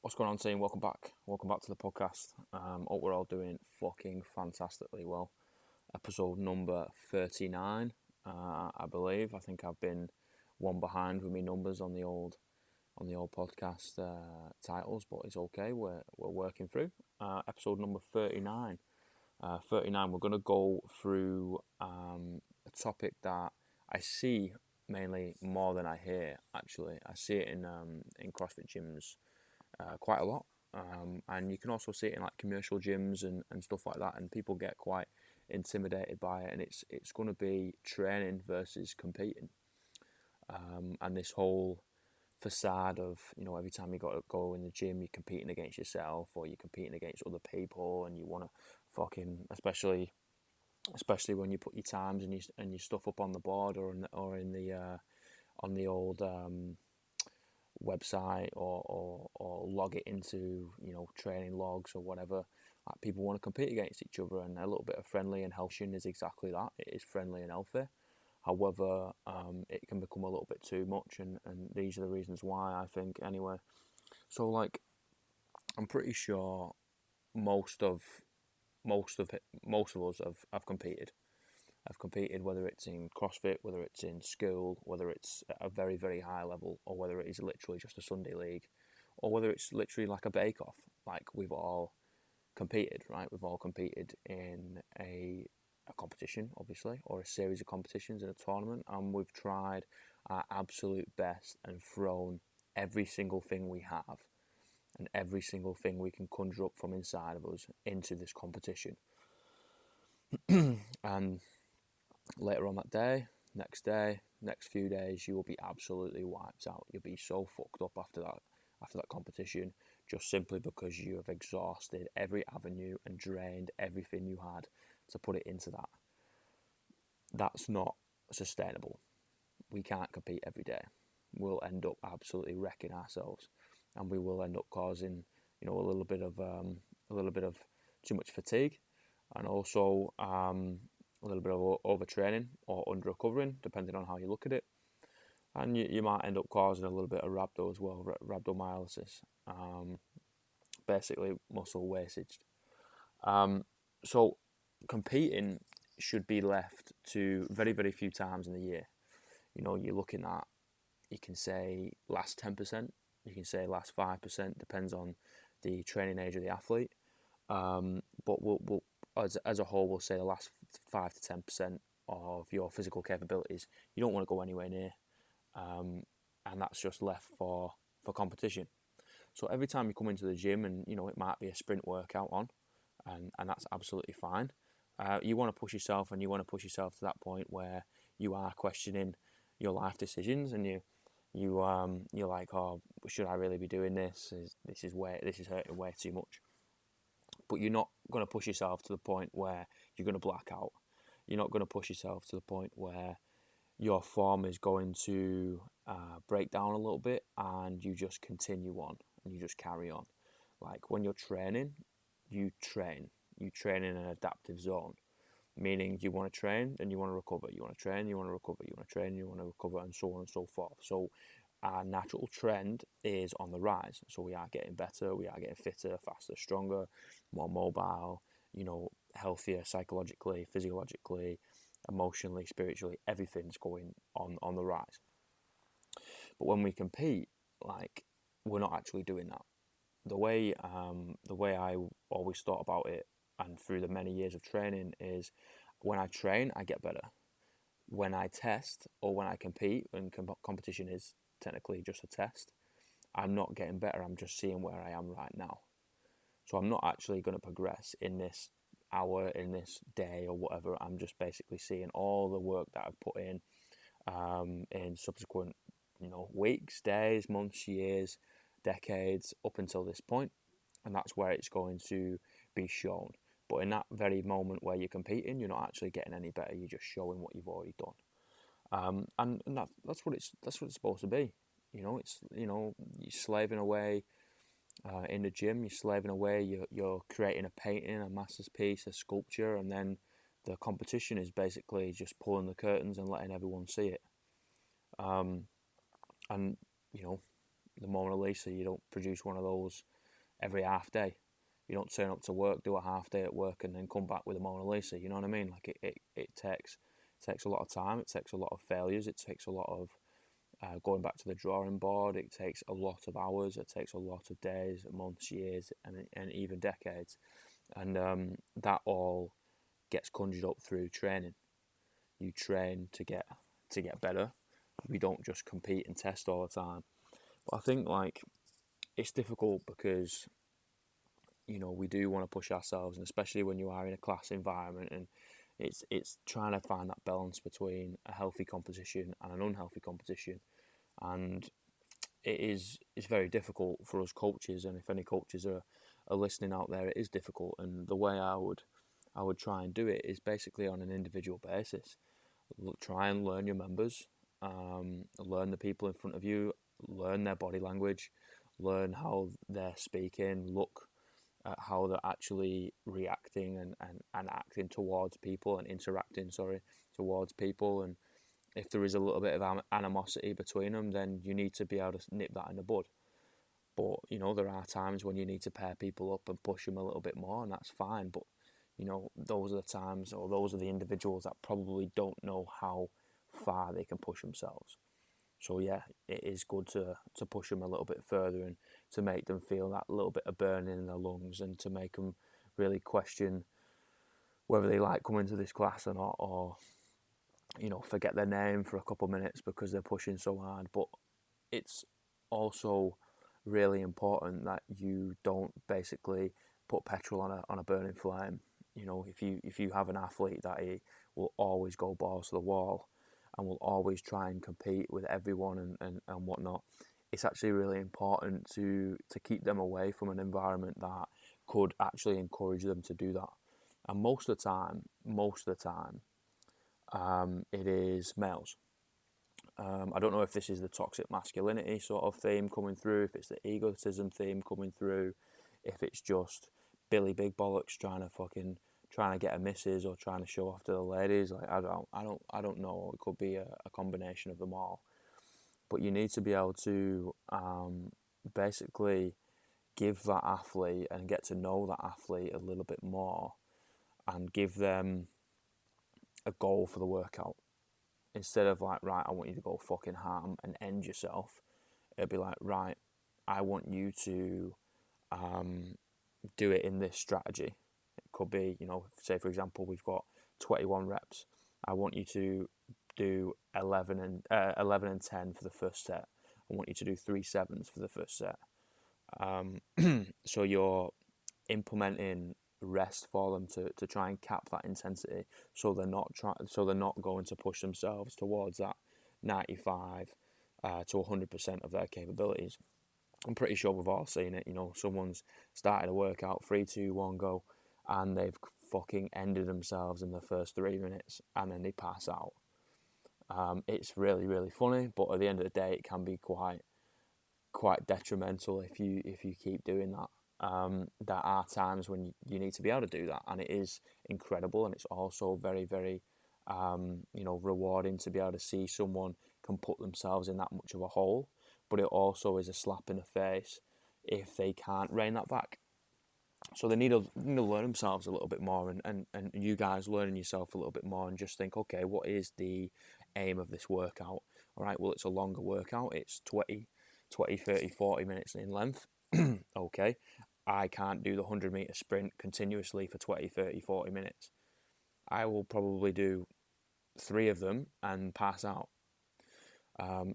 What's going on, team? Welcome back. Welcome back to the podcast. Hope we're all doing fucking fantastically well. Episode number 39, I believe. I think I've been one behind with my numbers on the old podcast titles, but it's okay. We're working through. Episode number 39. 39. We're going to go through a topic that I see mainly more than I hear. Actually, I see it in CrossFit gyms quite a lot. And you can also see it in like commercial gyms and stuff like that, and people get quite intimidated by it. And it's going to be training versus competing, and this whole facade of every time you got to go in the gym, you're competing against yourself or you're competing against other people, and you want to fucking especially when you put your times and your stuff up on the board or in the on the old website or log it into training logs or whatever. Like, people want to compete against each other, and a little bit of friendly and healthy is exactly that. It is friendly and healthy. However, it can become a little bit too much, and these are the reasons why, I think, anyway. So like, I'm pretty sure most of us have competed. I've competed, whether it's in CrossFit, whether it's in school, whether it's at a very, very high level, or whether it is literally just a Sunday league, or whether it's literally like a bake-off. Like, we've all competed, right? We've all competed in a competition, obviously, or a series of competitions in a tournament, and we've tried our absolute best and thrown every single thing we have and every single thing we can conjure up from inside of us into this competition. And later on that day, next few days, you will be absolutely wiped out. You'll be so fucked up after that competition, just simply because you have exhausted every avenue and drained everything you had to put it into that. That's not sustainable. We can't compete every day. We'll end up absolutely wrecking ourselves, and we will end up causing a little bit of too much fatigue, and also a little bit of overtraining or under recovering, depending on how you look at it. And you might end up causing a little bit of rhabdo as well, rhabdomyolysis, basically muscle wastage. So competing should be left to very, very few times in the year. You're looking at, you can say last 10%, you can say last 5%, depends on the training age of the athlete. But we'll as a whole, we'll say the last 5 to 10% of your physical capabilities, you don't want to go anywhere near. And that's just left for competition. So every time you come into the gym, and it might be a sprint workout on, and that's absolutely fine. You want to push yourself, and you want to push yourself to that point where you are questioning your life decisions, and you're like, oh, should I really be doing this? This is hurting way too much. But you're not going to push yourself to the point where you're going to black out. You're not going to push yourself to the point where your form is going to break down a little bit, and you just continue on and you just carry on. Like, when you're training, you train in an adaptive zone, meaning you want to train and you want to recover, you want to train, you want to recover, you want to train, you want to recover, and so on and so forth. So our natural trend is on the rise. So we are getting better, we are getting fitter, faster, stronger, more mobile, healthier psychologically, physiologically, emotionally, spiritually. Everything's going on the rise. But when we compete, like, we're not actually doing that. The way I always thought about it, and through the many years of training, is when I train, I get better. When I test or when I compete, and competition is technically just a test, I'm not getting better. I'm just seeing where I am right now. So I'm not actually going to progress in this hour, in this day, or whatever. I'm just basically seeing all the work that I've put in subsequent, weeks, days, months, years, decades, up until this point, and that's where it's going to be shown. But in that very moment where you're competing, you're not actually getting any better. You're just showing what you've already done, and that's what it's supposed to be. It's you're slaving away in the gym. You're slaving away. You're creating a painting, a masterpiece, a sculpture, and then the competition is basically just pulling the curtains and letting everyone see it. And the Mona Lisa. You don't produce one of those every half day. You don't turn up to work, do a half day at work, and then come back with a Mona Lisa. You know what I mean? Like it takes a lot of time. It takes a lot of failures. It takes a lot of going back to the drawing board. It takes a lot of hours. It takes a lot of days, months, years, and even decades. And that all gets conjured up through training. You train to get better. We don't just compete and test all the time. But I think like it's difficult because we do want to push ourselves, and especially when you are in a class environment, and it's trying to find that balance between a healthy competition and an unhealthy competition, and it's very difficult for us coaches. And if any coaches are listening out there, it is difficult. And the way I would try and do it is basically on an individual basis. Try and learn your members, learn the people in front of you, learn their body language, learn how they're speaking, look at how they're actually reacting and acting towards people and interacting, towards people. And if there is a little bit of animosity between them, then you need to be able to nip that in the bud. But, there are times when you need to pair people up and push them a little bit more, and that's fine. But, those are the times, or those are the individuals that probably don't know how far they can push themselves. So yeah, it is good to push them a little bit further and to make them feel that little bit of burning in their lungs, and to make them really question whether they like coming to this class or not, or forget their name for a couple of minutes because they're pushing so hard. But it's also really important that you don't basically put petrol on a burning flame. If you have an athlete that he will always go balls to the wall and will always try and compete with everyone and whatnot, it's actually really important to keep them away from an environment that could actually encourage them to do that. And most of the time, it is males. I don't know if this is the toxic masculinity sort of theme coming through, if it's the egotism theme coming through, if it's just Billy Big Bollocks trying to get a missus or trying to show off to the ladies. Like I don't know. It could be a combination of them all. But you need to be able to basically give that athlete and get to know that athlete a little bit more, and give them a goal for the workout. Instead of like, right, I want you to go fucking ham and end yourself, it'd be like, right, I want you to do it in this strategy. It could be, say for example, we've got 21 reps. I want you to do 11 and 10 for the first set. I want you to do 3 sevens for the first set. So you're implementing rest for them to try and cap that intensity, so they're not going to push themselves towards that 95 to 100% of their capabilities. I'm pretty sure we've all seen it. Someone's started a workout 3, 2, 1, go, and they've fucking ended themselves in the first 3 minutes, and then they pass out. It's really, really funny, but at the end of the day, it can be quite detrimental if you keep doing that. There are times when you need to be able to do that, and it is incredible, and it's also very, very rewarding to be able to see someone can put themselves in that much of a hole. But it also is a slap in the face if they can't rein that back. So they need to learn themselves a little bit more, and you guys learning yourself a little bit more, and just think, okay, what is the aim of this workout? All right, well, it's a longer workout. It's 20, 30, 40 minutes in length. Okay, I can't do the 100-meter sprint continuously for 20, 30, 40 minutes. I will probably do 3 of them and pass out.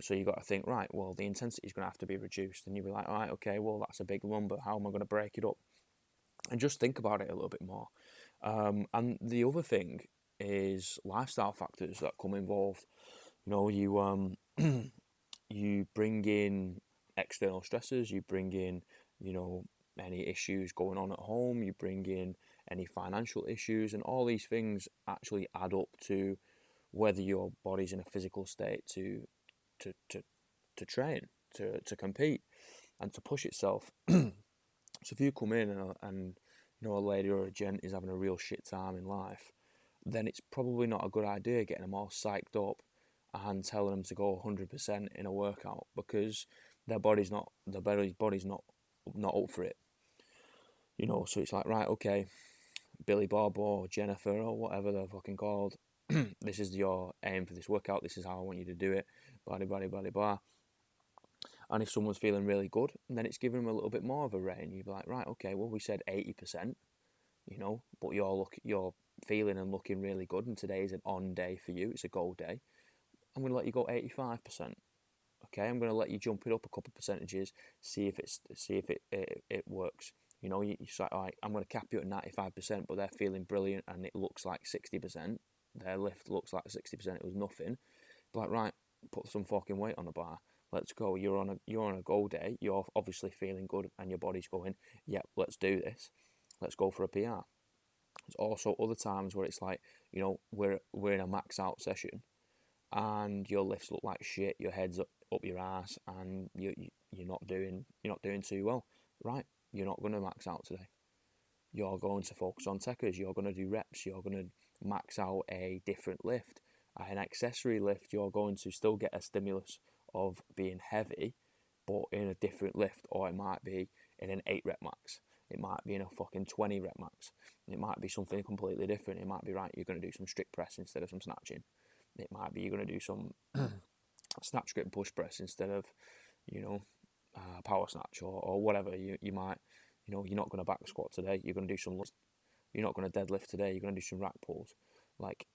So you've got to think, right, well, the intensity is going to have to be reduced. And you'll be like, all right, okay, well, that's a big number. How am I going to break it up? And just think about it a little bit more. And the other thing is lifestyle factors that come involved. You bring in external stressors, you bring in, any issues going on at home, you bring in any financial issues, and all these things actually add up to whether your body's in a physical state to train, to compete, and to push itself. So if you come in and a lady or a gent is having a real shit time in life, then it's probably not a good idea getting them all psyched up and telling them to go 100% in a workout, because body's not up for it. You know, so it's like, right, okay, Billy Bob or Jennifer or whatever they're fucking called, this is your aim for this workout, this is how I want you to do it, blah, blah, blah, blah, blah. And if someone's feeling really good, then it's giving them a little bit more of a range. You'd be like, right, okay, well, we said 80%, you know, but you're feeling and looking really good, and today is an on day for you, it's a go day. I'm going to let you go 85%. Okay, I'm going to let you jump it up a couple of percentages, see if it works. You know, you say, all right, I'm going to cap you at 95%, but they're feeling brilliant and it looks like 60%. Their lift looks like 60%. It was nothing. But like, right, put some fucking weight on the bar. Let's go. You're on a go day. You're obviously feeling good, and your body's going, yeah, let's do this. Let's go for a PR. There's also other times where it's like, you know, we're in a max out session, and your lifts look like shit. Your head's up your ass, and you're not doing too well. Right? You're not going to max out today. You're going to focus on techers. You're going to do reps. You're going to max out a different lift, an accessory lift. You're going to still get a stimulus of being heavy, but in a different lift, or it might be in an 8 rep max. It might be in a fucking 20 rep max. It might be something completely different. It might be, right, you're going to do some strict press instead of some snatching. It might be you're going to do some snatch grip push press instead of, you know, power snatch or whatever. You might, you know, you're not going to back squat today. You're going to do some. You're not going to deadlift today. You're going to do some rack pulls. Like,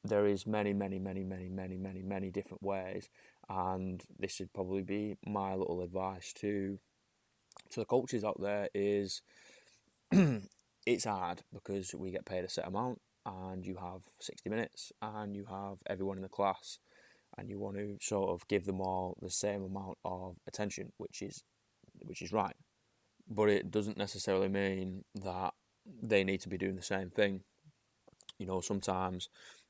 there is many different ways, and this would probably be my little advice to the coaches out there is it's hard because we get paid a set amount, and you have 60 minutes, and you have everyone in the class, and you want to sort of give them all the same amount of attention, which is right. But it doesn't necessarily mean that they need to be doing the same thing. You know, sometimes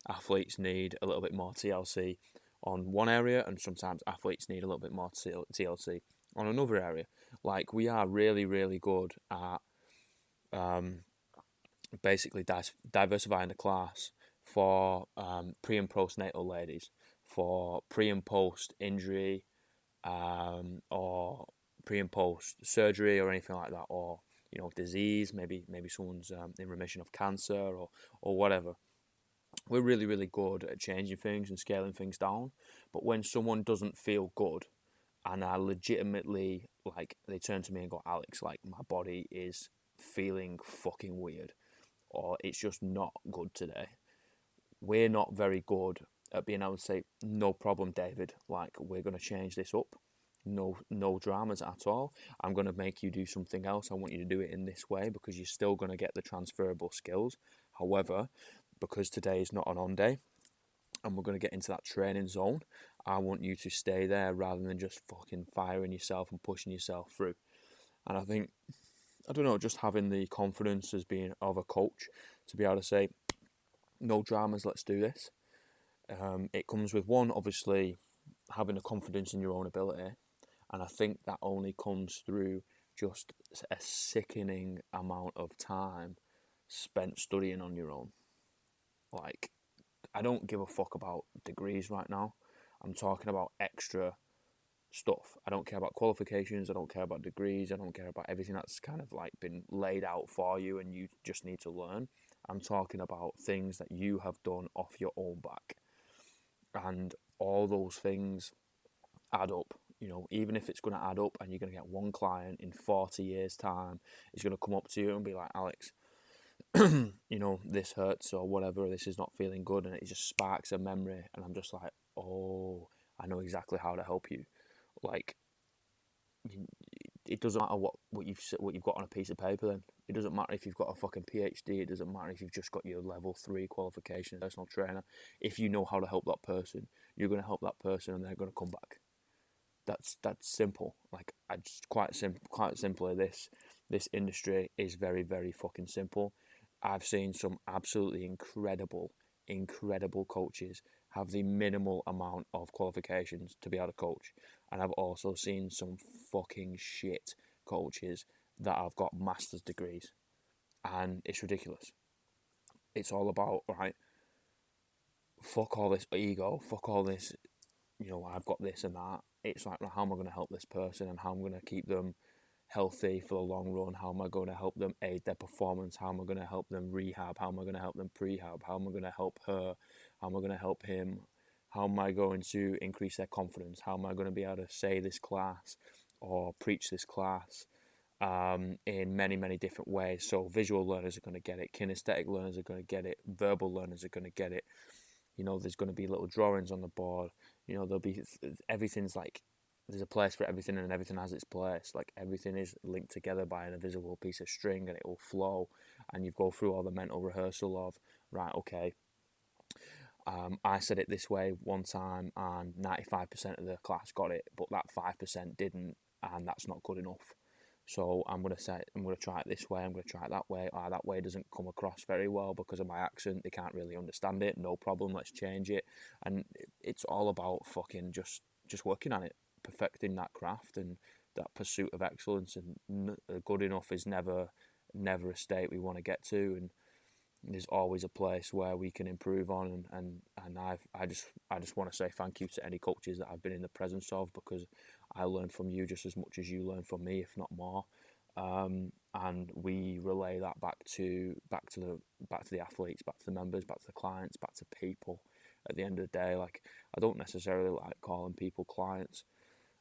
athletes need a little bit more TLC on one area, and sometimes athletes need a little bit more TLC on another area. Like, we are really, really good at basically diversifying the class for pre and postnatal ladies, for pre and post injury, or pre and post surgery or anything like that, or, you know, disease. Maybe someone's in remission of cancer or whatever. We're really, really good at changing things and scaling things down. But when someone doesn't feel good, and I legitimately, like, they turn to me and go, Alex, like, my body is feeling fucking weird, or it's just not good today, we're not very good at being able to say, no problem, David, like, we're going to change this up. No dramas at all. I'm going to make you do something else. I want you to do it in this way because you're still going to get the transferable skills. However, because today is not an on day and we're going to get into that training zone, I want you to stay there rather than just fucking firing yourself and pushing yourself through. And I think, I don't know, just having the confidence as being of a coach to be able to say, no dramas, let's do this. It comes with, one, obviously, having a confidence in your own ability. And I think that only comes through just a sickening amount of time spent studying on your own. Like, I don't give a fuck about degrees right now. I'm talking about extra stuff. I don't care about qualifications. I don't care about degrees. I don't care about everything that's kind of like been laid out for you and you just need to learn. I'm talking about things that you have done off your own back. And all those things add up. You know, even if it's going to add up and you're going to get one client in 40 years' time, is going to come up to you and be like, Alex, you know, this hurts or whatever, this is not feeling good, and it just sparks a memory, and I'm just like, oh, I know exactly how to help you. Like, it doesn't matter what you've got on a piece of paper. Then it doesn't matter if you've got a fucking PhD. It doesn't matter if you've just got your level 3 qualification as a personal trainer. If you know how to help that person, you're going to help that person, and they're going to come back. That's simple. Like, I just quite simply, this industry is very, very fucking simple. I've seen some absolutely incredible coaches have the minimal amount of qualifications to be able to coach, and I've also seen some fucking shit coaches that have got master's degrees, and it's ridiculous. It's all about, right, fuck all this ego, fuck all this I've got this and that. It's like, how am I going to help this person, and how I'm going to keep them healthy for the long run? How am I going to help them aid their performance? How am I going to help them rehab? How am I going to help them prehab? How am I going to help her? How am I going to help him? How am I going to increase their confidence? How am I going to be able to say this class or preach this class in many, many different ways? So visual learners are going to get it. Kinesthetic learners are going to get it. Verbal learners are going to get it. There's going to be little drawings on the board. There'll be everything's like, there's a place for everything, and everything has its place. Like, everything is linked together by an invisible piece of string, and it will flow. And you go through all the mental rehearsal of, right, okay, I said it this way one time, and 95% of the class got it, but that 5% didn't, and that's not good enough. So I'm going to try it this way, I'm going to try it that way. That way doesn't come across very well because of my accent. They can't really understand it. No problem, let's change it. And it's all about fucking just working on it, perfecting that craft and that pursuit of excellence. And good enough is never a state we want to get to. And there's always a place where we can improve on, and I just want to say thank you to any coaches that I've been in the presence of, because I learn from you just as much as you learn from me, if not more. And we relay that back to the athletes, back to the members, back to the clients, back to people. At the end of the day, like, I don't necessarily like calling people clients.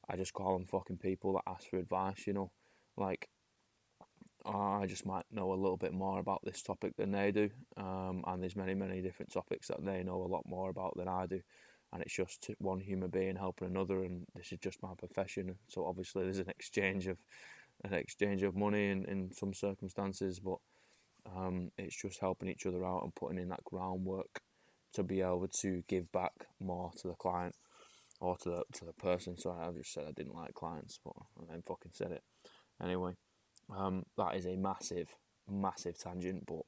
I just call them fucking people that ask for advice. Like, I just might know a little bit more about this topic than they do, and there's many, many different topics that they know a lot more about than I do, and it's just one human being helping another, and this is just my profession. So obviously there's an exchange of money in some circumstances, but it's just helping each other out and putting in that groundwork to be able to give back more to the client or to the person. Sorry, I just said I didn't like clients, but I then fucking said it anyway. That is a massive, massive tangent, but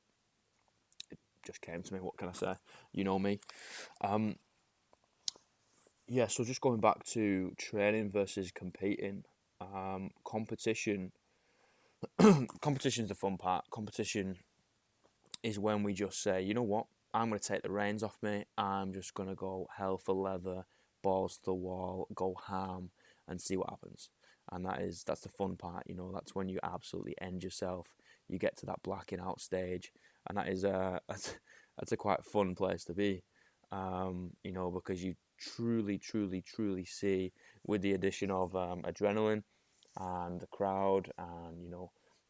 it just came to me. What can I say? You know me. Yeah, so just going back to training versus competing. Competition. Competition's the fun part. Competition is when we just say, you know what, I'm going to take the reins off me. I'm just going to go hell for leather, balls to the wall, go ham, and see what happens. And that's the fun part. That's when you absolutely end yourself. You get to that blacking out stage, and that's a quite fun place to be. Because you truly, truly, truly see, with the addition of adrenaline and the crowd, and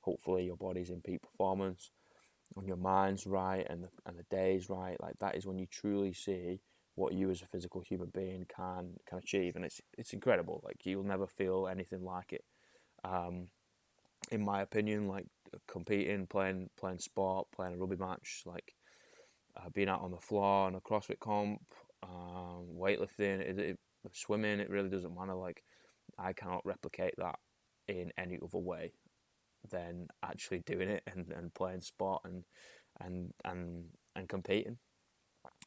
hopefully your body's in peak performance, and your mind's right, and the day's right. Like, that is when you truly see what you as a physical human being can achieve, and it's incredible. Like, you'll never feel anything like it, in my opinion. Like, competing, playing sport, playing a rugby match, like, being out on the floor on a CrossFit comp, weightlifting, swimming, it really doesn't matter. Like, I cannot replicate that in any other way than actually doing it and playing sport and competing.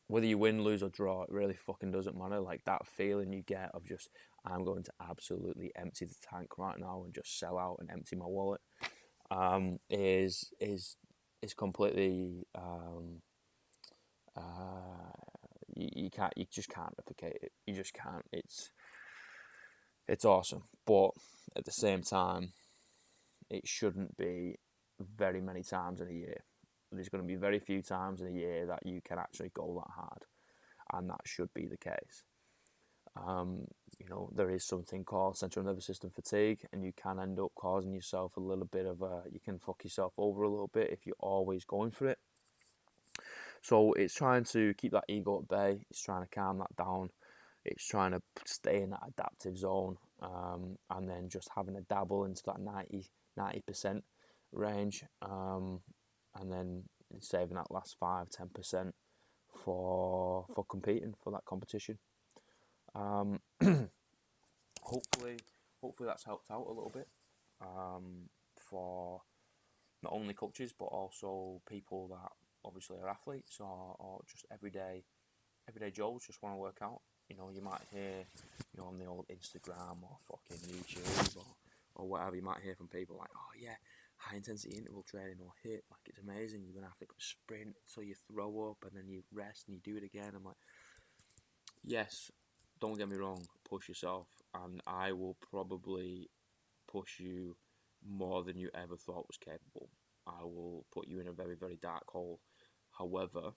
Whether you win, lose, or draw, it really fucking doesn't matter. Like, that feeling you get of just, I'm going to absolutely empty the tank right now and just sell out and empty my wallet, is completely, you just can't replicate it. You just can't. It's awesome, but at the same time, it shouldn't be very many times in a year. There's going to be very few times in a year that you can actually go that hard, and that should be the case. There is something called central nervous system fatigue, and you can end up causing yourself a little bit of you can fuck yourself over a little bit if you're always going for it. So it's trying to keep that ego at bay. It's trying to calm that down. It's trying to stay in that adaptive zone, and then just having a dabble into that 90% range, and then saving that last 5-10% for competing, for that competition. Hopefully that's helped out a little bit, for not only coaches but also people that obviously are athletes, or just everyday Joes just want to work out. You might hear, on the old Instagram or fucking YouTube or whatever, you might hear from people like, oh yeah, high intensity interval training or HIIT, like, it's amazing. You're going to have to sprint until you throw up, and then you rest and you do it again. I'm like, yes, don't get me wrong, push yourself, and I will probably push you more than you ever thought was capable. I will put you in a very, very dark hole. However,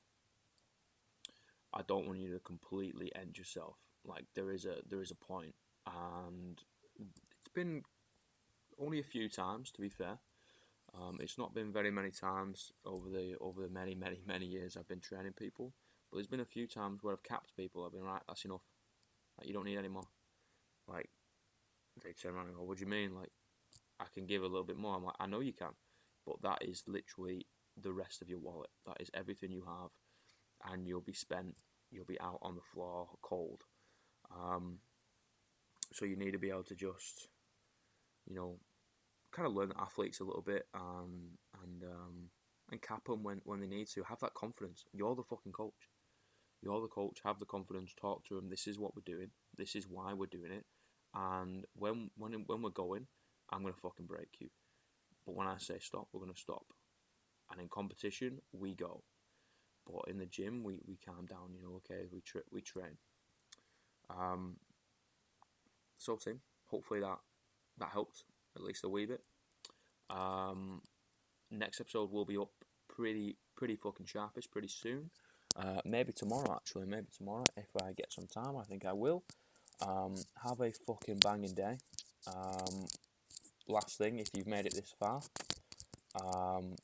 I don't want you to completely end yourself. Like there is a point, and it's been only a few times, to be fair. It's not been very many times over the many years I've been training people, but there's been a few times where I've capped people. I've been right, that's enough. Like you don't need any more. Like they turn around and go, "What do you mean? Like I can give a little bit more." I'm like, "I know you can, but that is literally the rest of your wallet. That is everything you have, and you'll be spent. You'll be out on the floor cold. Um, so you need to be able to just, you know, kind of learn the athletes a little bit and cap them when they need to. Have that confidence. You're the fucking coach. You're the coach. Have the confidence. Talk to them. This is what we're doing. This is why we're doing it. And when we're going, I'm gonna fucking break you. But when I say stop, we're gonna stop. And in competition, we go. But in the gym, we calm down. You know, okay, we train. Um, so team, hopefully that helped at least a wee bit. Next episode will be up pretty fucking sharpish pretty soon. Maybe tomorrow actually. Maybe tomorrow if I get some time. I think I will. Have a fucking banging day. Last thing, if you've made it this far,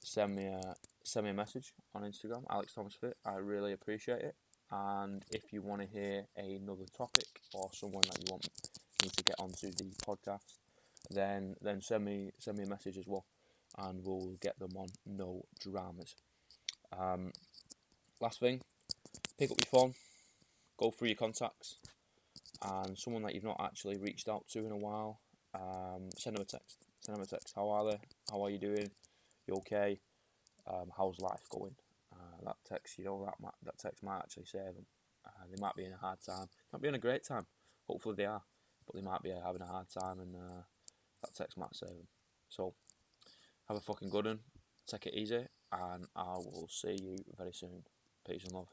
send me a message on Instagram, Alex Thomas Fit. I really appreciate it. And if you want to hear another topic or someone that you want me to get onto the podcast, then send me a message as well, and we'll get them on. No dramas. Last thing, pick up your phone, go through your contacts, and someone that you've not actually reached out to in a while, send them a text. How are they? How are you doing? You okay? How's life going? That text, that text might actually save them. They might be in a hard time. Might be in a great time. Hopefully they are, but they might be having a hard time, and that text might save them. So have a fucking good one. Take it easy, and I will see you very soon. Peace and love.